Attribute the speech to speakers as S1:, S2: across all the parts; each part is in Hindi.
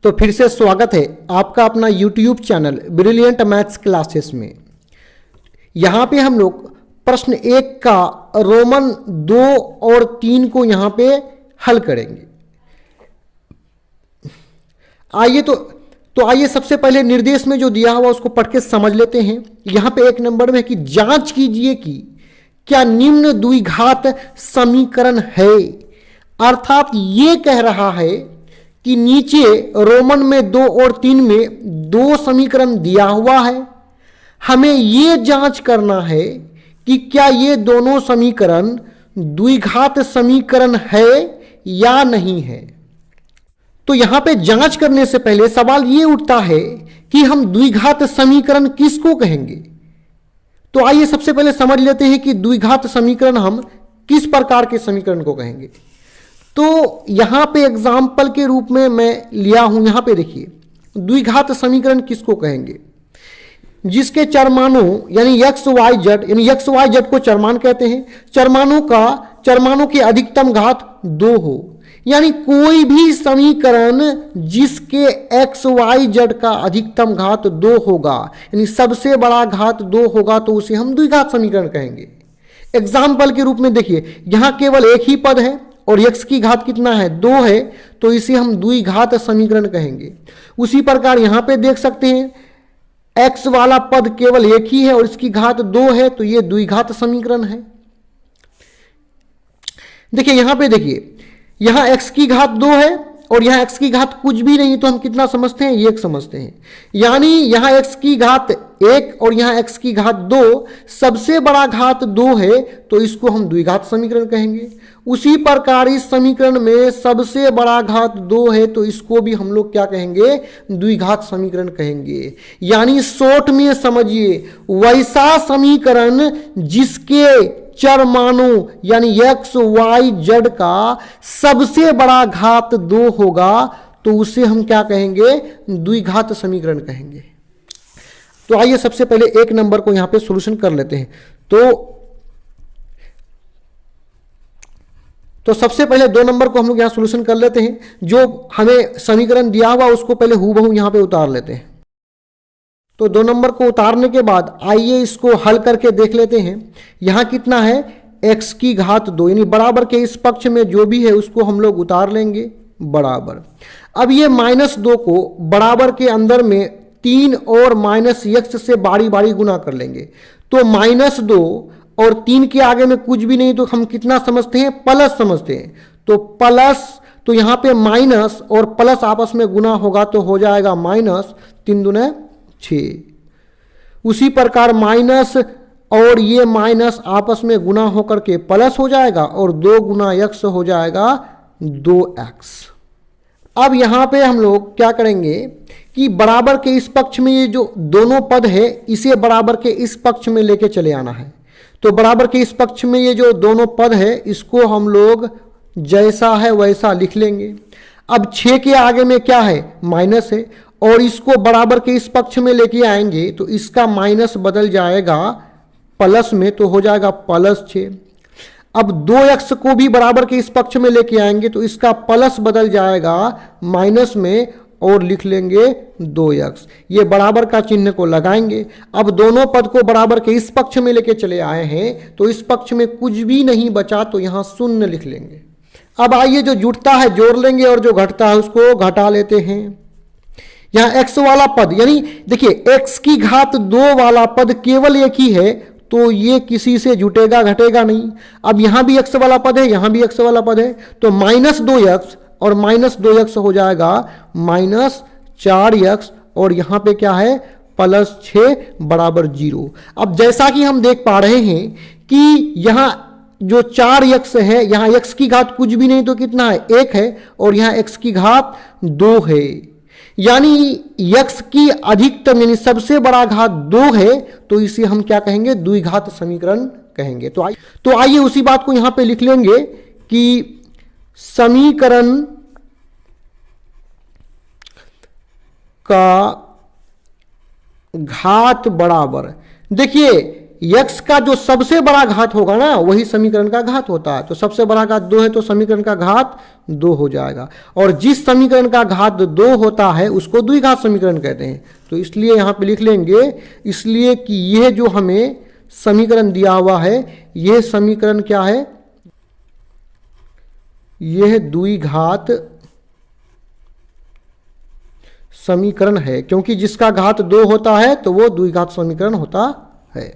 S1: तो फिर से स्वागत है आपका अपना YouTube channel brilliant maths classes में। यहाँ पे हम लोग प्रश्न 1 का रोमन 2 और 3 को यहाँ पे हल करेंगे। आइए तो आइए सबसे पहले निर्देश में जो दिया हुआ उसको पढ़ के समझ लेते हैं। यहाँ पे 1 नंबर में है कि जांच कीजिए कि क्या निम्न द्विघात समीकरण है। अर्थात ये कह रहा है कि नीचे रोमन में 2 और 3 में 2 समीकरण दिया हुआ है, हमें ये जांच करना है कि क्या ये दोनों समीकरण द्विघात समीकरण है या नहीं है। तो यहां पे जांच करने से पहले सवाल ये उठता है कि हम द्विघात समीकरण किसको कहेंगे। तो आइए सबसे पहले समझ लेते हैं कि द्विघात समीकरण हम किस प्रकार के समीकरण को कहेंगे। तो यहां पे एग्जाम्पल के रूप में मैं लिया हूं, यहां पे देखिए द्विघात समीकरण किसको कहेंगे, जिसके चरमानों यानी एक्स वाई जेड को चरमान कहते हैं। चरमानों की अधिकतम घात 2 हो, यानी कोई भी समीकरण जिसके एक्स वाई जेड का अधिकतम घात 2 होगा, यानी सबसे बड़ा घात 2 होगा, तो उसे हम द्विघात समीकरण कहेंगे। एग्जाम्पल के रूप में देखिए यहां केवल एक ही पद है और x की घात कितना है 2 है, तो इसे हम द्विघात समीकरण कहेंगे। उसी प्रकार यहां पे देख सकते हैं x वाला पद केवल एक ही है और इसकी घात 2 है, तो ये द्विघात समीकरण है। देखिए यहां पे देखिए यहां x की घात 2 है और यहां x की घात कुछ भी नहीं, तो हम कितना समझते हैं, 1 समझते हैं। यानी यहां x की घात 1 और यहां x की घात 2, सबसे बड़ा घात 2 है, तो इसको हम द्विघात समीकरण कहेंगे। उसी प्रकार इस समीकरण में सबसे बड़ा घात 2 है, तो इसको भी हम लोग क्या कहेंगे, द्विघात समीकरण कहेंगे। यानी शॉर्ट में समझिए वैसा समीकरण जिसके चरमानों यानी एक्स वाई जेड का सबसे बड़ा घात 2 होगा, तो उसे हम क्या कहेंगे, द्विघात समीकरण कहेंगे। तो आइए सबसे पहले 1 नंबर को यहां पे सॉल्यूशन कर लेते हैं। तो सबसे पहले 2 नंबर को हम लोग यहां सॉल्यूशन कर लेते हैं। जो हमें समीकरण दिया हुआ उसको पहले हूबहू यहां पे उतार लेते हैं। तो 2 नंबर को उतारने के बाद आइए इसको हल करके देख लेते हैं। यहां कितना है, x की घात 2, यानी बराबर के इस पक्ष में जो भी है उसको हम लोग उतार लेंगे बराबर। अब ये -2 को बराबर के अंदर में 3 और -x से बारी बारी गुना कर लेंगे। तो -2 और 3 के आगे में कुछ भी नहीं, तो हम कितना समझते हैं, प्लस समझते हैं। तो प्लस, तो यहां पे माइनस और प्लस आपस में गुना होगा तो हो जाएगा -3 दूने 6। उसी प्रकार माइनस और ये माइनस आपस में गुना होकर के प्लस हो जाएगा और 2 गुना x हो जाएगा 2x। अब यहां पे हम लोग क्या करेंगे कि बराबर के इस पक्ष में ये जो दोनों पद है इसे बराबर के इस पक्ष में लेके चले आना है। तो बराबर के इस पक्ष में ये जो दोनों पद है इसको हम लोग जैसा है वैसा लिख लेंगे। अब 6 के आगे में क्या है, माइनस है, और इसको बराबर के इस पक्ष में लेके आएंगे तो इसका माइनस बदल जाएगा प्लस में, तो हो जाएगा +6। अब 2x को भी बराबर के इस पक्ष में लेके आएंगे तो इसका प्लस बदल जाएगा माइनस में और लिख लेंगे 2x। ये बराबर का चिन्ह को लगाएंगे। अब दोनों पद को बराबर के इस पक्ष में लेके चले आए हैं तो इस पक्ष में कुछ भी नहीं बचा, तो यहां 0 लिख लेंगे। अब आइए जो जुटता है जोड़ लेंगे और जो घटता है उसको घटा लेते हैं। यहां x वाला पद यानी देखिए x की घात 2 वाला पद केवल एक ही है, तो ये किसी से जुटेगा घटेगा नहीं। अब यहां भी x वाला पद है, यहां भी x वाला पद है, तो -2x और -2x हो जाएगा -4x और यहां पे क्या है, +6 बराबर 0। अब जैसा कि हम देख पा रहे हैं कि यहां जो 4x है, यहां x की घात कुछ भी नहीं तो कितना है, 1 है, और यहां x की घात 2 है, यानी x की अधिकतम यानी सबसे बड़ा घात 2 है, तो इसे हम क्या कहेंगे, द्विघात समीकरण कहेंगे। तो आइए उसी बात को यहां पे लिख लेंगे कि समीकरण का घात बराबर, देखिए x का जो सबसे बड़ा घात होगा ना वही समीकरण का घात होता है। तो सबसे बड़ा घात 2 है तो समीकरण का घात 2 हो जाएगा, और जिस समीकरण का घात 2 होता है उसको द्विघात समीकरण कहते हैं। तो इसलिए यहाँ पे लिख लेंगे, इसलिए कि यह जो हमें समीकरण दिया हुआ है यह समीकरण क्या है, यह द्विघात समीकरण है, क्योंकि जिसका घात 2 होता है तो वो द्विघात समीकरण होता है।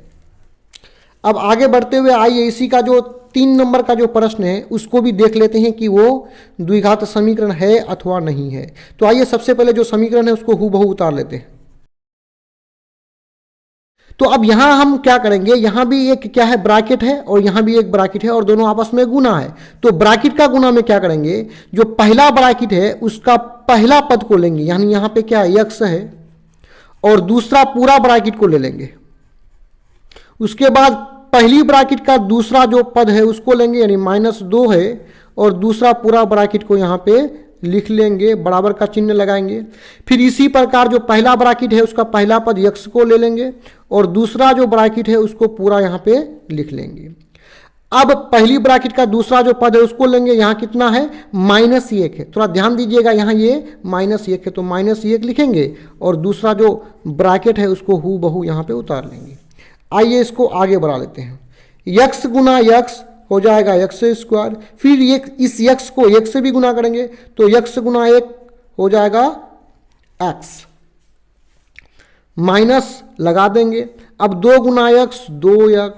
S1: अब आगे बढ़ते हुए आइए इसी का जो 3 नंबर का जो प्रश्न है उसको भी देख लेते हैं कि वो द्विघात समीकरण है अथवा नहीं है। तो आइए सबसे पहले जो समीकरण है उसको हूबहू उतार लेते हैं। तो अब यहां हम क्या करेंगे, यहां भी एक क्या है ब्रैकेट है और यहां भी एक ब्रैकेट है और दोनों आपस में गुना है। तो ब्रैकेट का गुना में क्या करेंगे, जो पहला ब्रैकेट है उसका पहला पद को लेंगे, यानी यहां पे क्या x है, और दूसरा पूरा ब्रैकेट को ले लेंगे। उसके बाद पहली ब्रैकेट का दूसरा जो पद है उसको लेंगे, यानी -2 है, और दूसरा पूरा ब्रैकेट को यहां पे लिख लेंगे, बराबर का चिन्ह लगाएंगे। फिर इसी प्रकार जो पहला ब्रैकेट है उसका पहला पद x को ले लेंगे और दूसरा जो ब्रैकेट है उसको पूरा यहाँ पे लिख लेंगे। अब पहली ब्रैकेट का दूसरा जो पद है उसको लेंगे, यहाँ कितना है -1 है, थोड़ा ध्यान दीजिएगा, यहाँ ये -1 है तो -1 लिखेंगे और दूसरा जो ब्रैकेट है उसको हूबहू यहाँ पे उतार लेंगे। आइए इसको आगे बढ़ा लेते हैं। x गुना x हो जाएगा x², फिर इस x को 1 से भी गुना करेंगे तो x गुना 1 हो जाएगा x, माइनस लगा देंगे। अब 2 गुना x 2x,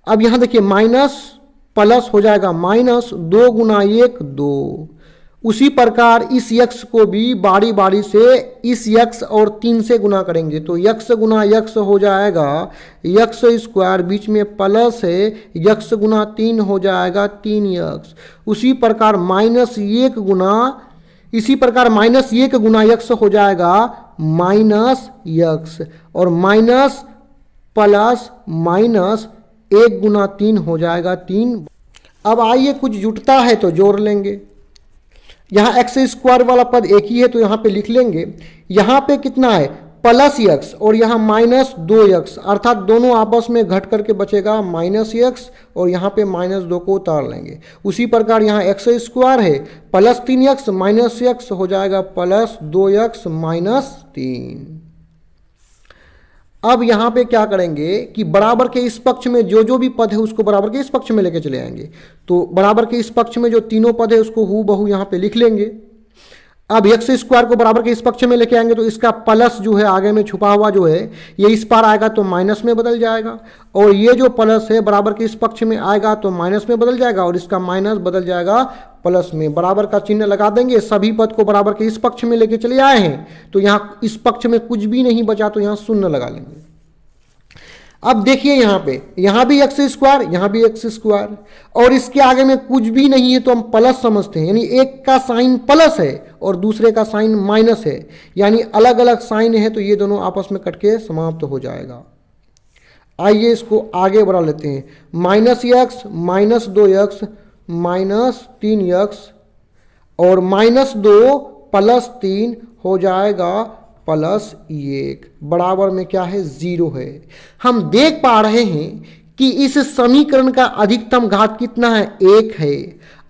S1: अब यहां देखिए माइनस प्लस हो जाएगा -2 गुना 1 2। उसी प्रकार इस x को भी बारी बारी से इस x और 3 से गुना करेंगे तो x गुना x हो जाएगा x², बीच में प्लस है, x गुना 3 हो जाएगा 3x। उसी प्रकार -1 गुना, इसी प्रकार -1 गुना x हो जाएगा -x, और माइनस प्लस -1 गुना 3 हो जाएगा 3। अब आइए कुछ जुटता है तो जोड़ लेंगे। यहाँ x² वाला पद एक ही है तो यहाँ पे लिख लेंगे, यहाँ पे कितना है +x और यहाँ -2x, अर्थात दोनों आपस में घट करके बचेगा -x और यहाँ पे -2 को उतार लेंगे। उसी प्रकार यहाँ x² है +3x -x हो जाएगा +2x -3। अब यहाँ पे क्या करेंगे कि बराबर के इस पक्ष में जो भी पद है उसको बराबर के इस पक्ष में लेके चले आएंगे। तो बराबर के इस पक्ष में जो तीनों पद है उसको हूबहू यहाँ पे लिख लेंगे। अब x² को बराबर के इस पक्ष में लेके आएंगे तो इसका प्लस जो है आगे में छुपा हुआ जो है ये इस पार आएगा तो माइनस में बदल जाएगा, और ये जो प्लस है बराबर के इस पक्ष में आएगा तो माइनस में बदल जाएगा, और इसका माइनस बदल जाएगा प्लस में। बराबर का चिन्ह लगा देंगे, सभी पद को बराबर के इस पक्ष में लेके चले आए हैं तो यहाँ इस पक्ष में कुछ भी नहीं बचा तो यहाँ 0 लगा लेंगे। अब देखिए यहाँ पे, यहाँ भी x², यहाँ भी x², और इसके आगे में कुछ भी नहीं है तो हम प्लस समझते हैं, यानी एक का साइन प्लस है और दूसरे का साइन माइनस है, यानी अलग अलग साइन है तो ये दोनों आपस में कट के समाप्त हो जाएगा। आइए इसको आगे बढ़ा लेते हैं। -x -2x -3x और -2 +3 हो जाएगा +1, बराबर में क्या है 0 है। हम देख पा रहे हैं कि इस समीकरण का अधिकतम घात कितना है 1 है,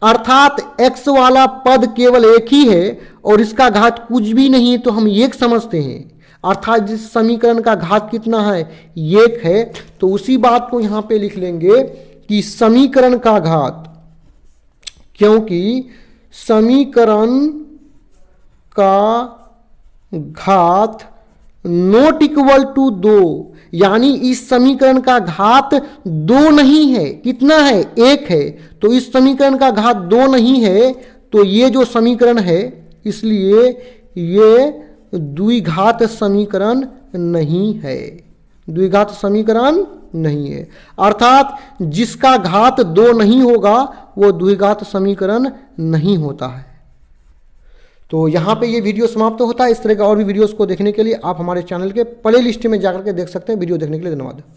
S1: अर्थात x वाला पद केवल एक ही है और इसका घात कुछ भी नहीं है तो हम 1 समझते हैं, अर्थात जिस समीकरण का घात कितना है 1 है। तो उसी बात को यहां पे लिख लेंगे कि समीकरण का घात, क्योंकि समीकरण का घात नॉट इक्वल टू 2, यानी इस समीकरण का घात 2 नहीं है, कितना है 1 है, तो इस समीकरण का घात 2 नहीं है तो ये जो समीकरण है इसलिए ये द्विघात समीकरण नहीं है, द्विघात समीकरण नहीं है, अर्थात जिसका घात 2 नहीं होगा वो द्विघात समीकरण नहीं होता है। तो यहाँ पे ये वीडियो समाप्त होता है। इस तरह का और भी वीडियोस को देखने के लिए आप हमारे चैनल के प्ले लिस्ट में जाकर के देख सकते हैं। वीडियो देखने के लिए धन्यवाद।